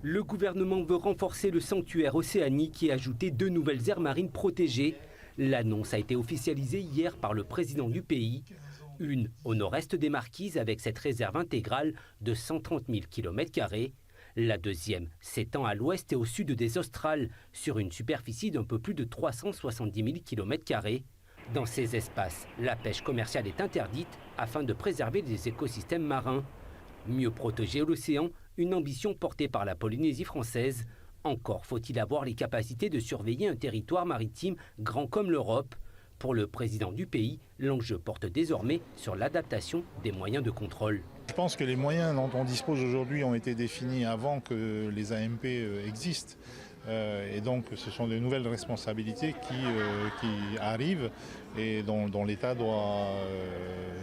Le gouvernement veut renforcer le sanctuaire océanique et ajouter 2 nouvelles aires marines protégées. L'annonce a été officialisée hier par le président du pays. Une au nord-est des Marquises avec cette réserve intégrale de 130 000 km². La deuxième s'étend à l'ouest et au sud des Australes sur une superficie d'un peu plus de 370 000 km². Dans ces espaces, la pêche commerciale est interdite afin de préserver les écosystèmes marins. Mieux protéger l'océan, une ambition portée par la Polynésie française. Encore faut-il avoir les capacités de surveiller un territoire maritime grand comme l'Europe. Pour le président du pays, l'enjeu porte désormais sur l'adaptation des moyens de contrôle. Je pense que les moyens dont on dispose aujourd'hui ont été définis avant que les AMP existent. Et donc ce sont de nouvelles responsabilités qui arrivent et dont l'État doit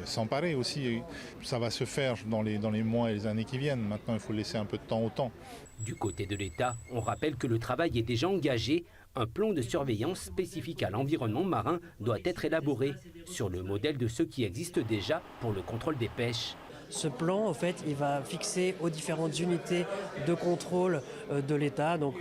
s'emparer aussi. Ça va se faire dans les mois et les années qui viennent. Maintenant, il faut laisser un peu de temps au temps. Du côté de l'État, on rappelle que le travail est déjà engagé. Un plan de surveillance spécifique à l'environnement marin doit être élaboré sur le modèle de ceux qui existent déjà pour le contrôle des pêches. Ce plan, en fait, il va fixer aux différentes unités de contrôle de l'État, donc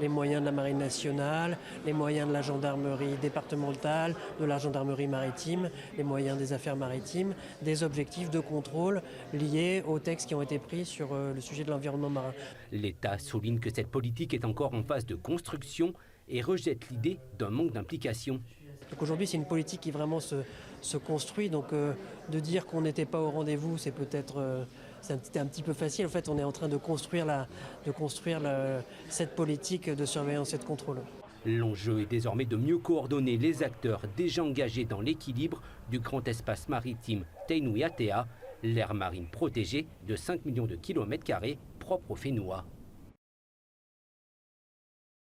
les moyens de la Marine nationale, les moyens de la gendarmerie départementale, de la gendarmerie maritime, les moyens des affaires maritimes, des objectifs de contrôle liés aux textes qui ont été pris sur le sujet de l'environnement marin. L'État souligne que cette politique est encore en phase de construction et rejette l'idée d'un manque d'implication. Donc aujourd'hui, c'est une politique qui vraiment se construit. Donc de dire qu'on n'était pas au rendez-vous, c'est peut-être un petit peu facile. En fait, on est en train de construire cette politique de surveillance et de contrôle. L'enjeu est désormais de mieux coordonner les acteurs déjà engagés dans l'équilibre du grand espace maritime Tainui Atea, l'aire marine protégée de 5 millions de km² propre aux Fénois.